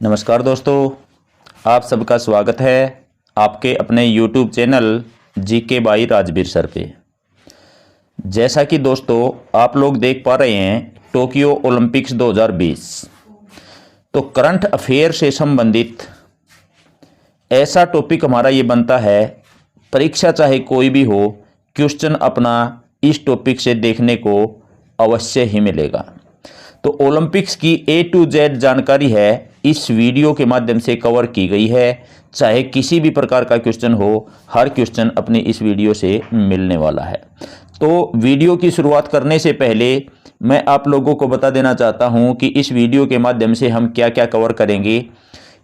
नमस्कार दोस्तों, आप सबका स्वागत है आपके अपने YouTube channel GK by Rajveer sir पे। जैसा कि दोस्तों आप लोग देख पा रहे हैं टोक्यो ओलंपिक्स 2020, तो करंट अफेयर से संबंधित ऐसा टॉपिक हमारा ये बनता है, परीक्षा चाहे कोई भी हो, क्वेश्चन अपना इस टॉपिक से देखने को अवश्य ही मिलेगा। तो ओलंपिक्स की A to Z जानकारी है इस वीडियो के माध्यम से कवर की गई है। चाहे किसी भी प्रकार का क्वेश्चन हो, हर क्वेश्चन अपनी इस वीडियो से मिलने वाला है। तो वीडियो की शुरुआत करने से पहले मैं आप लोगों को बता देना चाहता हूं कि इस वीडियो के माध्यम से हम क्या क्या कवर करेंगे।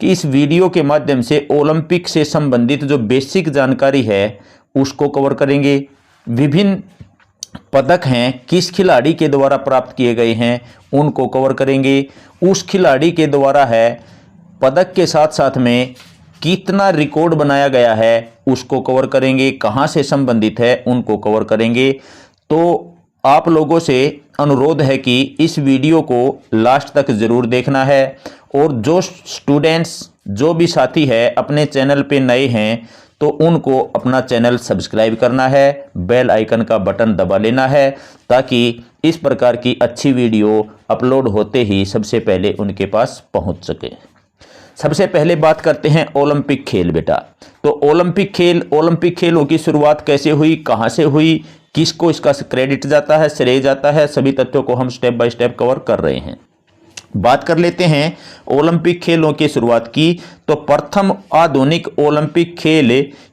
कि इस वीडियो के माध्यम से ओलंपिक से संबंधित जो बेसिक जानकारी है उसको कवर करेंगे। विभिन्न पदक हैं किस खिलाड़ी के द्वारा प्राप्त किए गए हैं उनको कवर करेंगे। उस खिलाड़ी के द्वारा है पदक के साथ साथ में कितना रिकॉर्ड बनाया गया है उसको कवर करेंगे। कहां से संबंधित है उनको कवर करेंगे। तो आप लोगों से अनुरोध है कि इस वीडियो को लास्ट तक जरूर देखना है। और जो स्टूडेंट्स, जो भी साथी है अपने चैनल पे नए हैं तो उनको अपना चैनल सब्सक्राइब करना है, बेल आइकन का बटन दबा लेना है ताकि इस प्रकार की अच्छी वीडियो अपलोड होते ही सबसे पहले उनके पास पहुंच सके। सबसे पहले बात करते हैं ओलंपिक खेल बेटा। तो ओलंपिक खेलों की शुरुआत कैसे हुई, कहां से हुई, किसको इसका क्रेडिट जाता है, श्रेय जाता है, सभी तथ्यों को हम स्टेप बाय स्टेप कवर कर रहे हैं। बात कर लेते हैं ओलंपिक खेलों की शुरुआत की। तो प्रथम आधुनिक ओलंपिक खेल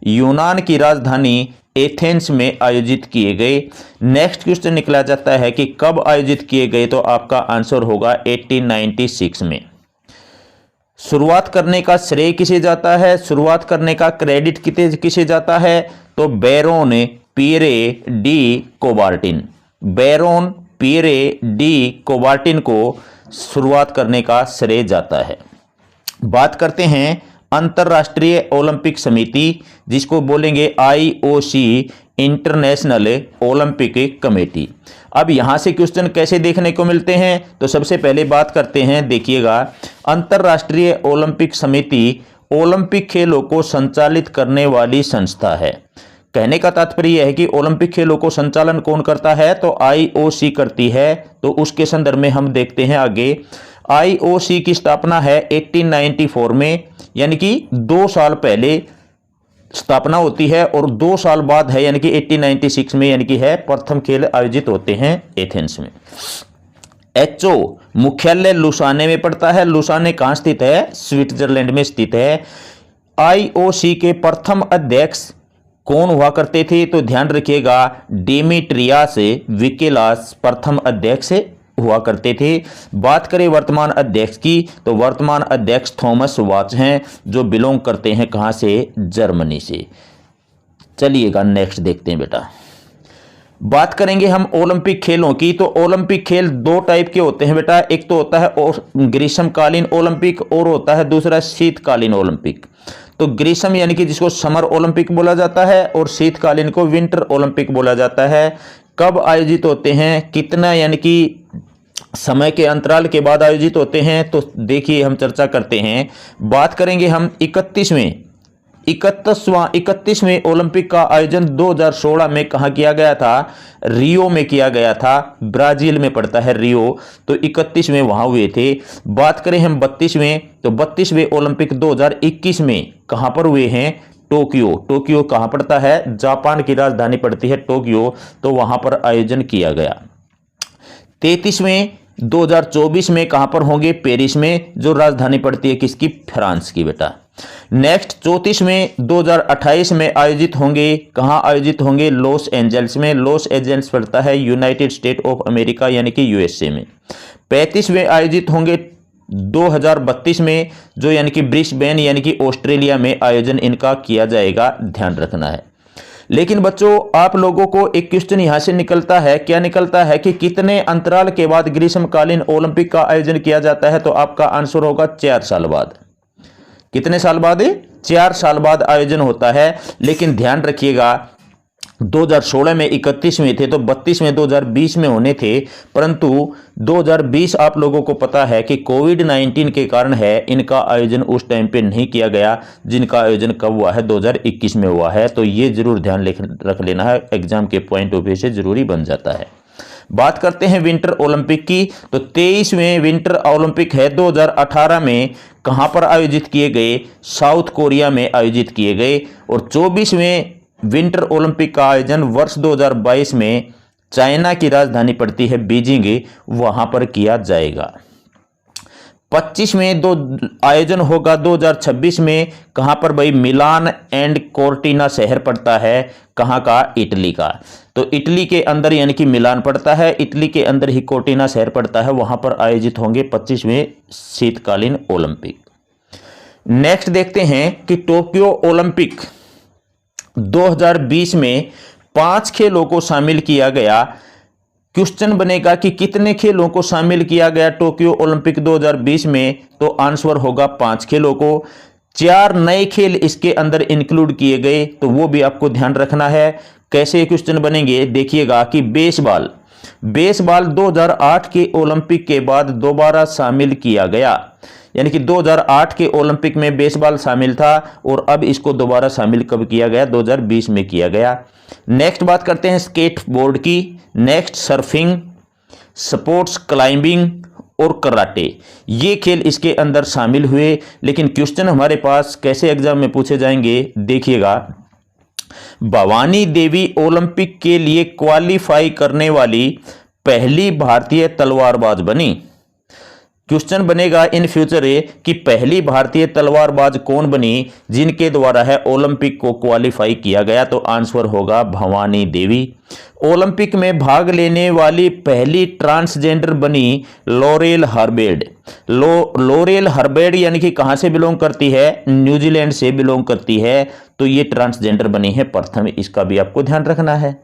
यूनान की राजधानी एथेंस में आयोजित किए गए। नेक्स्ट क्वेश्चन निकला जाता है कि कब आयोजित किए गए, तो आपका आंसर होगा 1896 में। शुरुआत करने का श्रेय किसे जाता है, शुरुआत करने का क्रेडिट किसे जाता है, तो Baron Pierre de Coubertin, Baron Pierre de Coubertin को शुरुआत करने का श्रेय जाता है। बात करते हैं अंतरराष्ट्रीय ओलंपिक समिति, जिसको बोलेंगे IOC, इंटरनेशनल ओलंपिक कमेटी। अब यहां से क्वेश्चन कैसे देखने को मिलते हैं, तो सबसे पहले बात करते हैं, देखिएगा, अंतरराष्ट्रीय ओलंपिक समिति ओलंपिक खेलों को संचालित करने वाली संस्था है। कहने का तात्पर्य यह है कि ओलंपिक खेलों को संचालन कौन करता है, तो IOC करती है। तो उसके संदर्भ में हम देखते हैं आगे। IOC की स्थापना है 1894 में, यानी कि 2 साल पहले स्थापना होती है और 2 साल बाद है यानी कि 1896 में, यानी कि है प्रथम खेल आयोजित होते हैं एथेंस में। HO मुख्यालय लुसाने में पड़ता है। लुसाने कहां स्थित है, स्विट्जरलैंड में स्थित है। IOC के प्रथम अध्यक्ष कौन हुआ करते थे, तो ध्यान रखिएगा डिमिट्रियास विकेलास प्रथम अध्यक्ष हुआ करते थे। बात करें वर्तमान अध्यक्ष की, तो वर्तमान अध्यक्ष थॉमस वाच हैं, जो बिलोंग करते हैं कहां से, जर्मनी से। चलिएगा नेक्स्ट देखते हैं बेटा। बात करेंगे हम ओलंपिक खेलों की। तो ओलंपिक खेल 2 टाइप के होते हैं बेटा। एक तो होता है ग्रीष्मकालीन ओलंपिक और होता है दूसरा शीतकालीन ओलंपिक। तो ग्रीष्म यानी कि जिसको समर ओलंपिक बोला जाता है और शीतकालीन को विंटर ओलंपिक बोला जाता है। कब आयोजित होते हैं, कितना यानी कि समय के अंतराल के बाद आयोजित होते हैं, तो देखिए हम चर्चा करते हैं। बात करेंगे हम 31वें ओलंपिक का आयोजन 2016 में कहां किया गया था, रियो में किया गया था। ब्राजील में पड़ता है रियो, तो 31वें वहां हुए थे। बात करें हम 32वें, तो 32वें ओलंपिक 2021 में कहां पर हुए हैं, टोक्यो। टोक्यो कहां पड़ता है, जापान की राजधानी पड़ती है टोक्यो, तो वहां पर आयोजन किया गया। 33वें 2024 में कहां पर होंगे, पेरिस में, जो राजधानी पड़ती है किसकी, फ्रांस की बेटा। नेक्स्ट 34वें 2028 में आयोजित होंगे, कहां आयोजित होंगे, लॉस एंजल्स में। लॉस एंजल्स पड़ता है यूनाइटेड स्टेट ऑफ अमेरिका यानी कि USA में। 35वें आयोजित होंगे 2032 में, जो यानी कि ब्रिस्बेन यानी कि ऑस्ट्रेलिया में आयोजन इनका किया जाएगा, ध्यान रखना है। लेकिन बच्चों आप लोगों को एक क्वेश्चन यहां से निकलता है, क्या निकलता है कि कितने अंतराल के बाद ग्रीष्मकालीन ओलंपिक का आयोजन किया जाता है, तो आपका आंसर होगा 4 साल बाद। कितने साल बाद, 4 साल बाद आयोजन होता है। लेकिन ध्यान रखिएगा 2016 में 31 में थे, तो 32 में 2020 में होने थे, परंतु 2020 आप लोगों को पता है कि कोविड-19 के कारण है इनका आयोजन उस टाइम पे नहीं किया गया, जिनका आयोजन कब हुआ है 2021 में हुआ है। तो ये जरूर ध्यान रख लेना है, एग्जाम के पॉइंट ऑफ व्यू से जरूरी बन जाता है। बात करते हैं विंटर ओलंपिक की, तो 23वें विंटर ओलंपिक है 2018 में कहां पर आयोजित किए गए, साउथ कोरिया में आयोजित किए गए। और 24वें विंटर ओलंपिक का आयोजन वर्ष 2022 में चाइना की राजधानी पड़ती है बीजिंग, वहां पर किया जाएगा। 25वें आयोजन होगा 2026 में, कहां पर भाई, मिलान एंड कोर्टिना शहर पड़ता है, कहां का, इटली का। तो इटली के अंदर यानी कि मिलान पड़ता है, इटली के अंदर ही कोर्टिना शहर पड़ता है, वहां पर आयोजित होंगे 25वें शीतकालीन ओलंपिक। नेक्स्ट देखते हैं कि टोक्यो ओलंपिक 2020 में 5 खेलों को शामिल किया गया। क्वेश्चन बनेगा कि कितने खेलों को शामिल किया गया टोक्यो ओलंपिक 2020 में, तो आंसर होगा 5 खेलों को। 4 नए खेल इसके अंदर इंक्लूड किए गए, तो वो भी आपको ध्यान रखना है। कैसे क्वेश्चन बनेंगे देखिएगा कि बेसबॉल 2008 के ओलंपिक के बाद दोबारा शामिल किया गया, यानी कि 2008 के ओलंपिक में बेसबॉल शामिल था और अब इसको दोबारा शामिल कब किया गया, 2020 में किया गया। नेक्स्ट बात करते हैं स्केटबोर्ड की, नेक्स्ट सर्फिंग, स्पोर्ट्स क्लाइंबिंग और कराटे, ये खेल इसके अंदर शामिल हुए। लेकिन क्वेश्चन हमारे पास कैसे एग्जाम में पूछे जाएंगे देखिएगा, भवानी देवी ओलंपिक के लिए क्वालिफाई करने वाली पहली भारतीय तलवारबाज बनी। क्वेश्चन बनेगा इन फ्यूचर कि पहली भारतीय तलवारबाज कौन बनी जिनके द्वारा है ओलंपिक को क्वालिफाई किया गया, तो आंसर होगा भवानी देवी। ओलंपिक में भाग लेने वाली पहली ट्रांसजेंडर बनी लॉरेल हर्बर्ड। लॉरेल हर्बर्ड यानी कि कहां से बिलोंग करती है, न्यूजीलैंड से बिलोंग करती है, तो ये ट्रांसजेंडर बनी है प्रथम, इसका भी आपको ध्यान रखना है।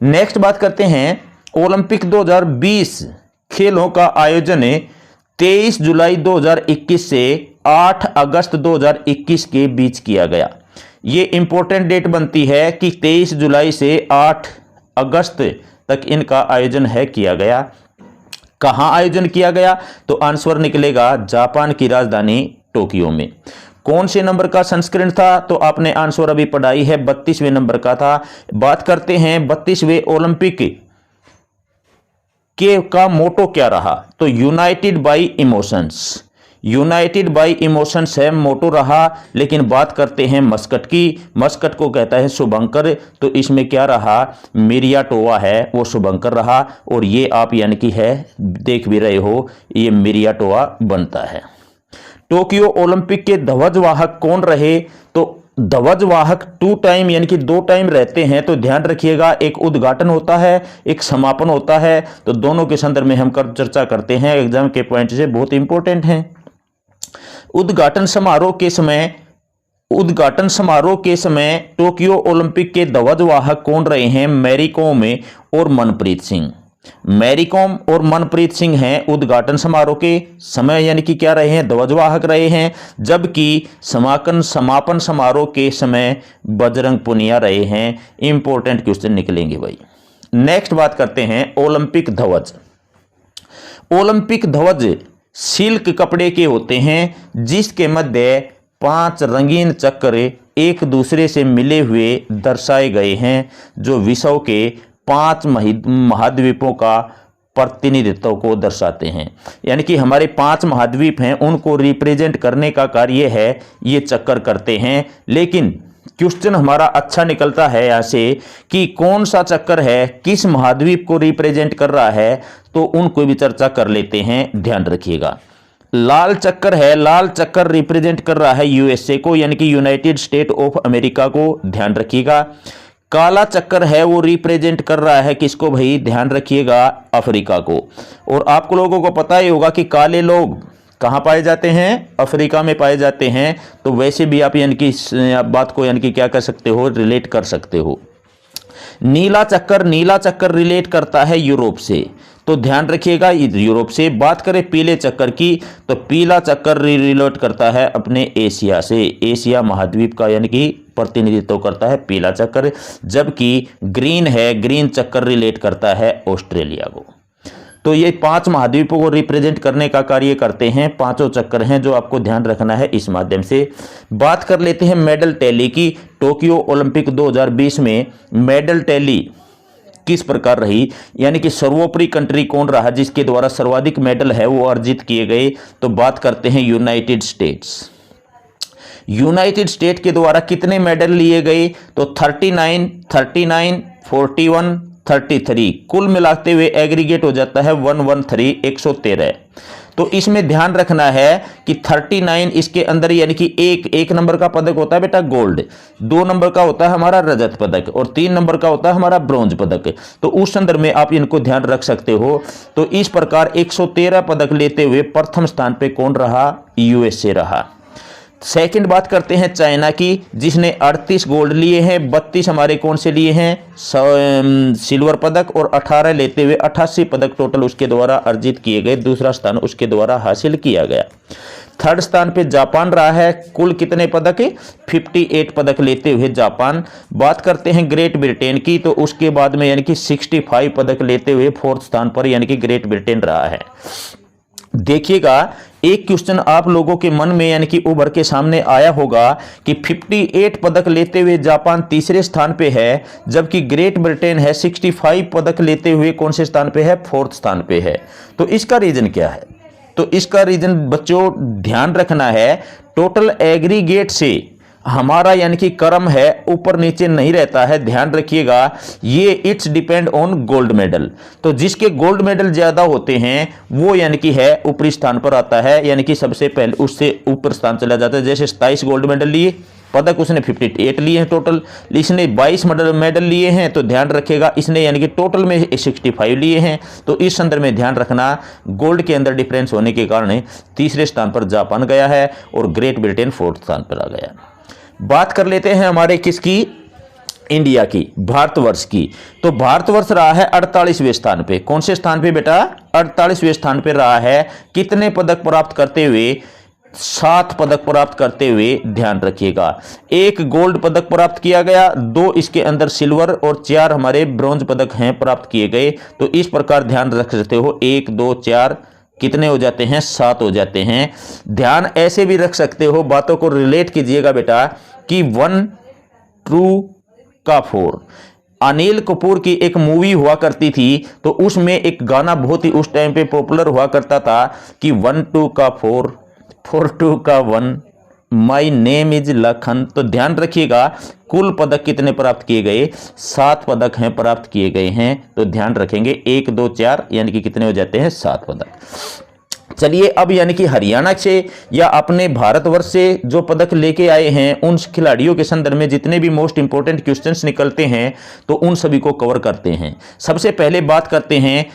नेक्स्ट बात करते हैं ओलंपिक 2020 खेलों का आयोजन 23 जुलाई 2021 से 8 अगस्त 2021 के बीच किया गया। ये इंपॉर्टेंट डेट बनती है कि 23 जुलाई से 8 अगस्त तक इनका आयोजन है किया गया। कहां आयोजन किया गया, तो आंसर निकलेगा जापान की राजधानी टोक्यो में। कौन से नंबर का संस्करण था, तो आपने आंसर अभी पढ़ाई है, 32वें नंबर का था। बात करते हैं 32वें ओलंपिक के का मोटो क्या रहा, तो United bye emotions, United bye emotions है मोटो रहा। लेकिन बात करते हैं मस्कट की, मस्कट को कहता है शुभंकर, तो इसमें क्या रहा, मिरिया टोवा है वो शुभंकर रहा। और ये आप यानी कि है देख भी रहे हो, ये मिरिया टोवा बनता है। टोक्यो ओलंपिक के ध्वजवाहक कौन रहे, तो ध्वजवाहक 2 टाइम यानी कि 2 टाइम रहते हैं, तो ध्यान रखिएगा, एक उद्घाटन होता है, एक समापन होता है, तो दोनों के संदर्भ में हम चर्चा करते हैं, एग्जाम के पॉइंट से बहुत इंपॉर्टेंट हैं। उद्घाटन समारोह के समय टोक्यो ओलंपिक के ध्वजवाहक कौन रहे हैं, मैरी कॉम और मनप्रीत सिंह। मैरी कॉम और मनप्रीत सिंह हैं उद्घाटन समारोह के समय यानी कि क्या रहे हैं, ध्वजवाहक रहे हैं। जबकि समापन समारोह के समय बजरंग पुनिया रहे हैं। इंपॉर्टेंट क्वेश्चन निकलेंगे भाई। नेक्स्ट बात करते हैं ओलंपिक ध्वज। ओलंपिक ध्वज सिल्क कपड़े के होते हैं, जिसके मध्य 5 रंगीन चक्र एक दूसरे से मिले हुए दर्शाए गए हैं, जो विश्व के 5 महाद्वीपों का प्रतिनिधित्व को दर्शाते हैं। यानी कि हमारे 5 महाद्वीप हैं, उनको रिप्रेजेंट करने का कार्य है ये चक्कर करते हैं। लेकिन क्वेश्चन हमारा अच्छा निकलता है यहाँ से कि कौन सा चक्कर है, किस महाद्वीप को रिप्रेजेंट कर रहा है, तो उनको भी चर्चा कर लेते हैं, ध्यान रखिएगा। लाल चक्कर है, लाल चक्कर रिप्रेजेंट कर रहा है यूएसए को, यानी कि यूनाइटेड स्टेट ऑफ अमेरिका को, ध्यान रखिएगा। काला चक्कर है वो रिप्रेजेंट कर रहा है किसको भाई, ध्यान रखिएगा, अफ्रीका को। और आपको लोगों को पता ही होगा कि काले लोग कहाँ पाए जाते हैं, अफ्रीका में पाए जाते हैं। तो वैसे भी आप यानी कि इस बात को यानी कि क्या कर सकते हो, रिलेट कर सकते हो। नीला चक्कर रिलेट करता है यूरोप से, तो ध्यान रखिएगा यूरोप से। बात करें पीले चक्कर की, तो पीला चक्कर रिलेट करता है अपने एशिया से, एशिया महाद्वीप का यानी कि प्रतिनिधित्व करता है पीला चक्कर, जबकि ग्रीन है, ग्रीन चक्कर रिलेट करता है ऑस्ट्रेलिया को। तो ये 5 महाद्वीपों को रिप्रेजेंट करने का कार्य करते हैं, 5 चक्कर हैं जो आपको ध्यान रखना है इस माध्यम से। बात कर लेते हैं मेडल टैली की। टोक्यो ओलंपिक 2020 में मेडल टैली किस प्रकार रही, यानी कि सर्वोपरि कंट्री कौन रहा जिसके द्वारा सर्वाधिक मेडल है वो अर्जित किए गए, तो बात करते हैं यूनाइटेड स्टेट्स। यूनाइटेड स्टेट के द्वारा कितने मेडल लिए गए, तो 39, 41, 33, कुल मिलाते हुए एग्रीगेट हो जाता है 113, 113। तो इसमें ध्यान रखना है कि 39 इसके अंदर यानी कि एक नंबर का पदक होता है बेटा गोल्ड, 2 नंबर का होता है हमारा रजत पदक और 3 नंबर का होता है हमारा ब्रॉन्ज पदक। तो उस संदर्भ में आप इनको ध्यान रख सकते हो। तो इस प्रकार 113 पदक लेते हुए प्रथम स्थान पे कौन रहा, यूएसए रहा। सेकंड बात करते हैं चाइना की, जिसने 38 गोल्ड लिए हैं, 32 हमारे कौन से लिए हैं सिल्वर पदक और 18 लेते हुए 88 पदक टोटल उसके द्वारा अर्जित किए गए, दूसरा स्थान उसके द्वारा हासिल किया गया। थर्ड स्थान पे जापान रहा है, कुल कितने पदक, 58 पदक लेते हुए जापान। बात करते हैं ग्रेट ब्रिटेन की, तो उसके बाद में यानी कि 65 पदक लेते हुए फोर्थ स्थान पर यानी कि ग्रेट ब्रिटेन रहा है। देखिएगा एक क्वेश्चन आप लोगों के मन में यानी कि उभर के सामने आया होगा कि 58 पदक लेते हुए जापान तीसरे स्थान पे है, जबकि ग्रेट ब्रिटेन है 65 पदक लेते हुए कौन से स्थान पे है, फोर्थ स्थान पे है। तो इसका रीजन क्या है, तो इसका रीजन बच्चों ध्यान रखना है, टोटल एग्रीगेट से हमारा यानी कि क्रम है ऊपर नीचे नहीं रहता है, ध्यान रखिएगा। ये it's depend on gold medal, तो जिसके गोल्ड मेडल ज्यादा होते हैं वो यानी कि है ऊपरी स्थान पर आता है, यानी कि सबसे पहले उससे ऊपर स्थान चला जाता है। जैसे 27 गोल्ड मेडल लिए, पदक उसने 58 लिए हैं टोटल, इसने 22 मेडल लिए हैं, तो ध्यान रखिएगा इसने यानी कि टोटल में 65 लिए हैं। तो इस संदर्भ में ध्यान रखना, गोल्ड के अंदर डिफरेंस होने के कारण तीसरे स्थान पर जापान गया है और ग्रेट ब्रिटेन फोर्थ स्थान पर आ गया। बात कर लेते हैं हमारे किसकी, इंडिया की, भारतवर्ष की। तो भारतवर्ष रहा है 48वें स्थान पे। कौन से स्थान पे बेटा, 48वें स्थान पे रहा है। कितने पदक प्राप्त करते हुए, 7 पदक प्राप्त करते हुए, ध्यान रखिएगा। 1 गोल्ड पदक प्राप्त किया गया, 2 इसके अंदर सिल्वर और 4 हमारे ब्रॉन्ज पदक हैं प्राप्त किए गए। तो इस प्रकार ध्यान रख सकते हो, 1, 2, 4 कितने हो जाते हैं, 7 हो जाते हैं। ध्यान ऐसे भी रख सकते हो, बातों को रिलेट कीजिएगा बेटा कि 1 2 का 4। अनिल कपूर की एक मूवी हुआ करती थी, तो उसमें एक गाना बहुत ही उस टाइम पे पॉपुलर हुआ करता था कि 1 2 का 4, 4 2 का 1, माई नेम इज लखन। तो ध्यान रखिएगा कुल पदक कितने प्राप्त किए गए, 7 पदक हैं प्राप्त किए गए हैं। तो ध्यान रखेंगे 1 2 4 यानी कि कितने हो जाते हैं, 7 पदक। चलिए अब यानी कि हरियाणा से या अपने भारतवर्ष से जो पदक लेके आए हैं उन खिलाड़ियों के संदर्भ में जितने भी मोस्ट इंपोर्टेंट क्वेश्चंस निकलते हैं तो उन सभी को कवर करते हैं। सबसे पहले बात करते हैं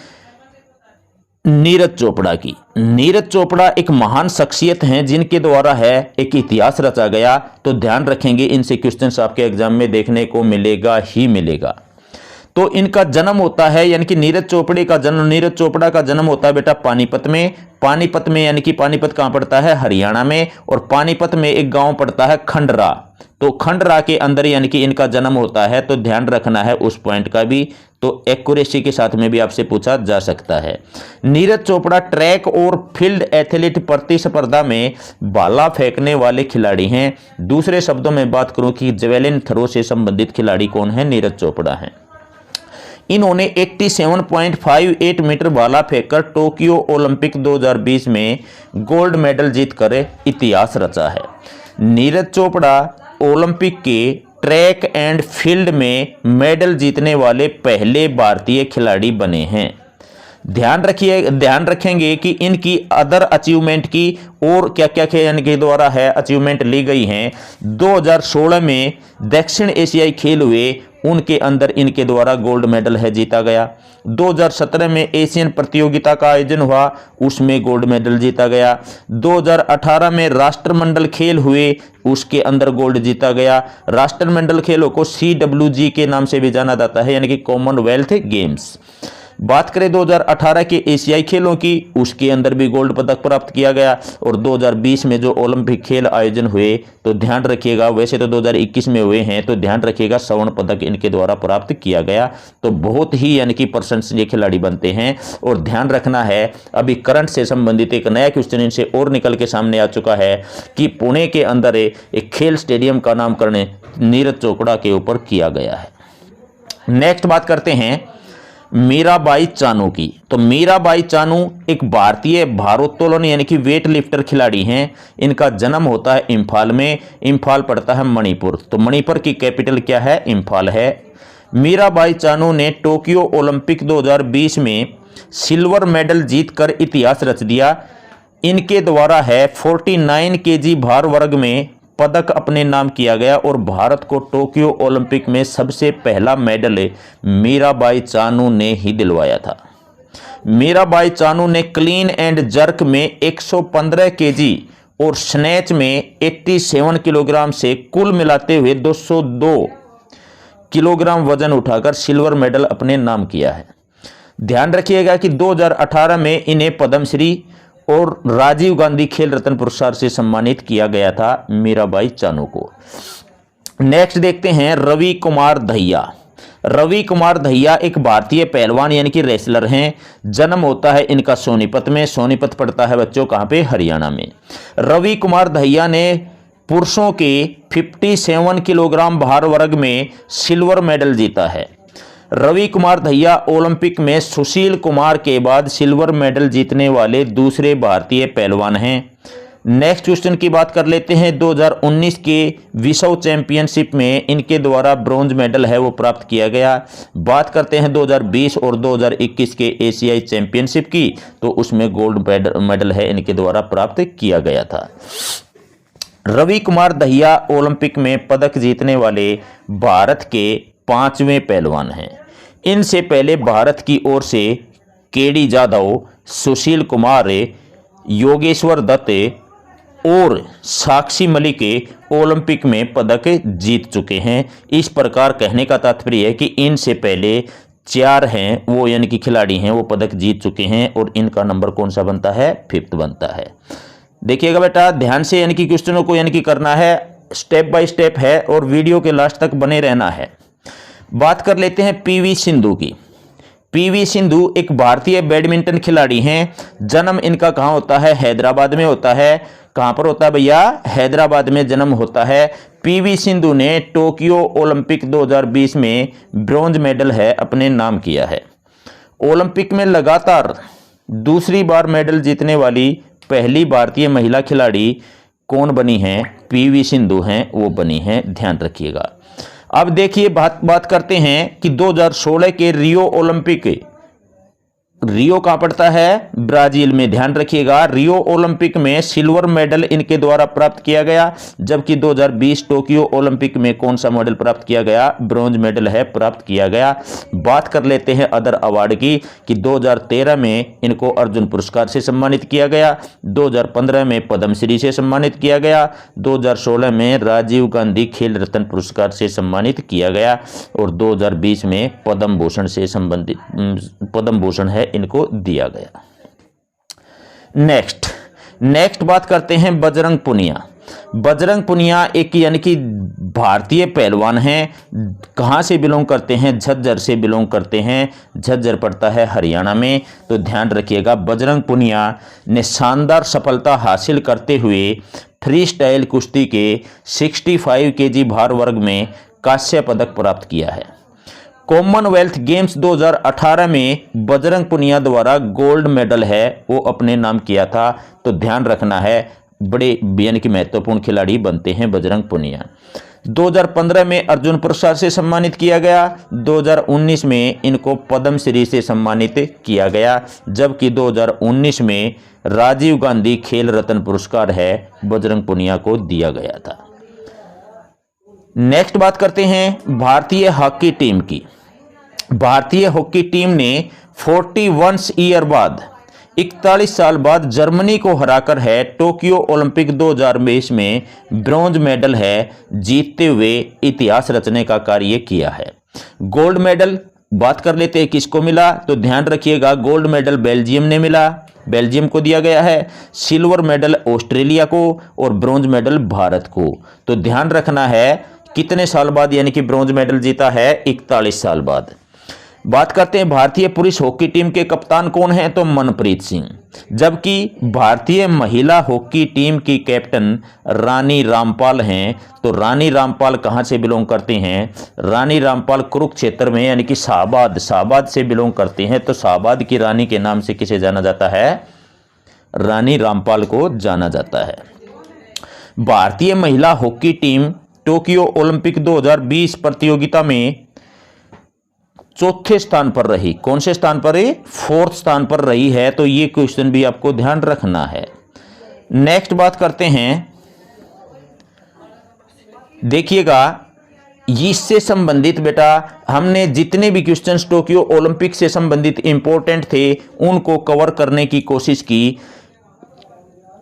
नीरज चोपड़ा की। नीरज चोपड़ा एक महान शख्सियत हैं जिनके द्वारा है एक इतिहास रचा गया। तो ध्यान रखेंगे इनसे क्वेश्चंस आपके एग्जाम में देखने को मिलेगा ही मिलेगा। तो इनका जन्म होता है यानी कि नीरज चोपड़ा का जन्म होता है बेटा पानीपत में। पानीपत में यानी कि पानीपत कहां पड़ता है, हरियाणा में। और पानीपत में एक गांव पड़ता है खंडरा, तो खंडरा के अंदर यानी कि इनका जन्म होता है। तो ध्यान रखना है उस पॉइंट का भी, तो एक्यूरेसी के साथ में भी आपसे पूछा जा सकता है। नीरज चोपड़ा ट्रैक और फील्ड एथलीट प्रतिस्पर्धा में भाला फेंकने वाले खिलाड़ी हैं। दूसरे शब्दों में बात करूं कि जेवेलिन थ्रो से संबंधित खिलाड़ी कौन है, नीरज चोपड़ा हैं। इन्होंने 87.58 मीटर भाला फेंककर टोक्यो ओलंपिक 2020 में गोल्ड मेडल जीतकर इतिहास रचा है। नीरज चोपड़ा ओलंपिक के ट्रैक एंड फील्ड में मेडल जीतने वाले पहले भारतीय खिलाड़ी बने हैं। ध्यान रखेंगे कि इनकी अदर अचीवमेंट की और क्या क्या इनके द्वारा है अचीवमेंट ली गई हैं। 2016 में दक्षिण एशियाई खेल हुए, उनके अंदर इनके द्वारा गोल्ड मेडल है जीता गया। 2017 में एशियन प्रतियोगिता का आयोजन हुआ, उसमें गोल्ड मेडल जीता गया। 2018 में राष्ट्रमंडल खेल हुए, उसके अंदर गोल्ड जीता गया। राष्ट्रमंडल खेलों को CWG के नाम से भी जाना जाता है, यानी कि कॉमनवेल्थ गेम्स। बात करें 2018 के एशियाई खेलों की, उसके अंदर भी गोल्ड पदक प्राप्त किया गया। और 2020 में जो ओलंपिक खेल आयोजन हुए तो ध्यान रखिएगा, वैसे तो 2021 में हुए हैं, तो ध्यान रखिएगा स्वर्ण पदक इनके द्वारा प्राप्त किया गया। तो बहुत ही यानी कि प्रशंसनीय खिलाड़ी बनते हैं। और ध्यान रखना है, अभी करंट से संबंधित एक नया क्वेश्चन इनसे और निकल के सामने आ चुका है कि पुणे के अंदर एक खेल स्टेडियम का नामकरण नीरज चोपड़ा के ऊपर किया गया है। नेक्स्ट बात करते हैं मीराबाई चानू की। तो मीराबाई चानू एक भारतीय भारोत्तोलन यानी कि वेट लिफ्टर खिलाड़ी हैं। इनका जन्म होता है इम्फाल में, इम्फाल पड़ता है मणिपुर। तो मणिपुर की कैपिटल क्या है? इम्फाल है। मीराबाई चानू ने टोक्यो ओलंपिक 2020 में सिल्वर मेडल जीतकर इतिहास रच दिया। इनके द्वारा है 49 केजी भार वर्ग में पदक अपने नाम किया गया और भारत को टोक्यो ओलंपिक में सबसे पहला मेडल मीराबाई चानू ने ही दिलवाया था। मीराबाई चानू ने क्लीन एंड जर्क में 115 केजी और स्नैच में 87 किलोग्राम से कुल मिलाते हुए 202 किलोग्राम वजन उठाकर सिल्वर मेडल अपने नाम किया है। ध्यान रखिएगा कि 2018 में इन्हें पद्मश्री और राजीव गांधी खेल रत्न पुरस्कार से सम्मानित किया गया था मीराबाई चानू को। नेक्स्ट देखते हैं रवि कुमार दहिया। रवि कुमार दहिया एक भारतीय पहलवान यानी कि रेसलर हैं। जन्म होता है इनका सोनीपत में, सोनीपत पड़ता है बच्चों कहां पे? हरियाणा में। रवि कुमार दहिया ने पुरुषों के 57 किलोग्राम भार वर्ग में सिल्वर मेडल जीता है। रवि कुमार दहिया ओलंपिक में सुशील कुमार के बाद सिल्वर मेडल जीतने वाले दूसरे भारतीय पहलवान हैं। नेक्स्ट क्वेश्चन की बात कर लेते हैं। 2019 के विश्व चैंपियनशिप में इनके द्वारा ब्रॉन्ज मेडल है वो प्राप्त किया गया। बात करते हैं 2020 और 2021 के एशियाई चैंपियनशिप की, तो उसमें गोल्ड मेडल है इनके द्वारा प्राप्त किया गया था। रवि कुमार दहिया ओलंपिक में पदक जीतने वाले भारत के 5वें पहलवान हैं। इनसे पहले भारत की ओर से केडी जाधव, सुशील कुमार, योगेश्वर दत्त और साक्षी मलिक ओलंपिक में पदक जीत चुके हैं। इस प्रकार कहने का तात्पर्य है कि इनसे पहले 4 हैं वो यानी कि खिलाड़ी हैं वो पदक जीत चुके हैं और इनका नंबर कौन सा बनता है? 5th बनता है। देखिएगा बेटा ध्यान से, यानी कि क्वेश्चनों को यानी कि करना है, स्टेप बाय स्टेप है और वीडियो के लास्ट तक बने रहना है। बात कर लेते हैं पीवी सिंधु की। पीवी सिंधु एक भारतीय बैडमिंटन खिलाड़ी हैं। जन्म इनका कहाँ होता है? हैदराबाद में होता है। कहाँ पर होता है भैया? हैदराबाद में जन्म होता है। पीवी सिंधु ने टोक्यो ओलंपिक 2020 में ब्रॉन्ज मेडल है अपने नाम किया है। ओलंपिक में लगातार दूसरी बार मेडल जीतने वाली पहली भारतीय महिला खिलाड़ी कौन बनी हैं? पीवी सिंधु हैं वो बनी हैं, ध्यान रखिएगा। अब देखिए बात करते हैं कि 2016 के रियो ओलंपिक, रियो कहाँ पड़ता है? ब्राजील में। ध्यान रखिएगा रियो ओलंपिक में सिल्वर मेडल इनके द्वारा प्राप्त किया गया, जबकि 2020 टोक्यो ओलंपिक में कौन सा मेडल प्राप्त किया गया? ब्रॉन्ज मेडल है प्राप्त किया गया। बात कर लेते हैं अदर अवार्ड की कि 2013 में इनको अर्जुन पुरस्कार से सम्मानित किया गया, 2015 में पद्मश्री से सम्मानित किया गया, 2016 में राजीव गांधी खेल रत्न पुरस्कार से सम्मानित किया गया और 2020 में पद्म भूषण से संबंधित पद्म भूषण है इनको दिया गया। नेक्स्ट बात करते हैं बजरंग पुनिया। बजरंग पुनिया एक यानी कि भारतीय पहलवान हैं। कहां से बिलोंग करते हैं? झज्जर से बिलोंग करते हैं। झज्जर पड़ता है हरियाणा में। तो ध्यान रखिएगा बजरंग पुनिया ने शानदार सफलता हासिल करते हुए फ्री स्टाइल कुश्ती के 65 केजी भार वर्ग में कांस्य पदक प्राप्त किया है। कॉमनवेल्थ गेम्स 2018 में बजरंग पुनिया द्वारा गोल्ड मेडल है वो अपने नाम किया था। तो ध्यान रखना है, बड़े यानी कि महत्वपूर्ण खिलाड़ी बनते हैं बजरंग पुनिया। 2015 में अर्जुन पुरस्कार से सम्मानित किया गया, 2019 में इनको पद्मश्री से सम्मानित किया गया, जबकि 2019 में राजीव गांधी खेल रत्न पुरस्कार है बजरंग पुनिया को दिया गया था। नेक्स्ट बात करते हैं भारतीय हॉकी टीम की। भारतीय हॉकी टीम ने 41 ईयर बाद 41 साल बाद जर्मनी को हराकर है टोक्यो ओलंपिक 2020 में ब्रॉन्ज मेडल है जीतते हुए इतिहास रचने का कार्य किया है। गोल्ड मेडल बात कर लेते हैं किसको मिला, तो ध्यान रखिएगा गोल्ड मेडल बेल्जियम ने मिला, बेल्जियम को दिया गया है, सिल्वर मेडल ऑस्ट्रेलिया को और ब्रॉन्ज मेडल भारत को। तो ध्यान रखना है कितने साल बाद यानी कि ब्रॉन्ज मेडल जीता है, 41 साल बाद। बात करते हैं भारतीय पुरुष हॉकी टीम के कप्तान कौन है, तो मनप्रीत सिंह, जबकि भारतीय महिला हॉकी टीम की कैप्टन रानी रामपाल हैं। तो रानी रामपाल कहां से बिलोंग करते हैं, रानी रामपाल कुरुक्षेत्र में यानी कि शाहबाद से बिलोंग करते हैं। तो शाहबाद की रानी के नाम से किसे जाना जाता है, रानी रामपाल को जाना जाता है। भारतीय महिला हॉकी टीम टोक्यो ओलंपिक 2020 प्रतियोगिता में चौथे स्थान पर रही। कौन से स्थान पर रही, 4th स्थान पर रही है। तो ये क्वेश्चन भी आपको ध्यान रखना है। नेक्स्ट बात करते हैं, देखिएगा इससे संबंधित बेटा हमने जितने भी क्वेश्चंस टोक्यो ओलंपिक से संबंधित इंपॉर्टेंट थे उनको कवर करने की कोशिश की।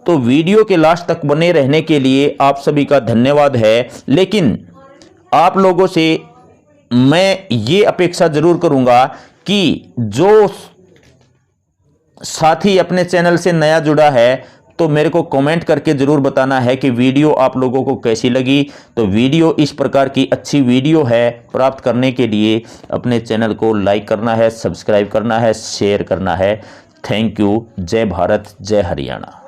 तो वीडियो के लास्ट तक बने रहने के लिए आप सभी का धन्यवाद है। लेकिन आप लोगों से मैं ये अपेक्षा जरूर करूंगा कि जो साथी अपने चैनल से नया जुड़ा है तो मेरे को कमेंट करके जरूर बताना है कि वीडियो आप लोगों को कैसी लगी। तो वीडियो इस प्रकार की अच्छी वीडियो है प्राप्त करने के लिए अपने चैनल को लाइक करना है, सब्सक्राइब करना है, शेयर करना है। Thank you. जय भारत, जय हरियाणा।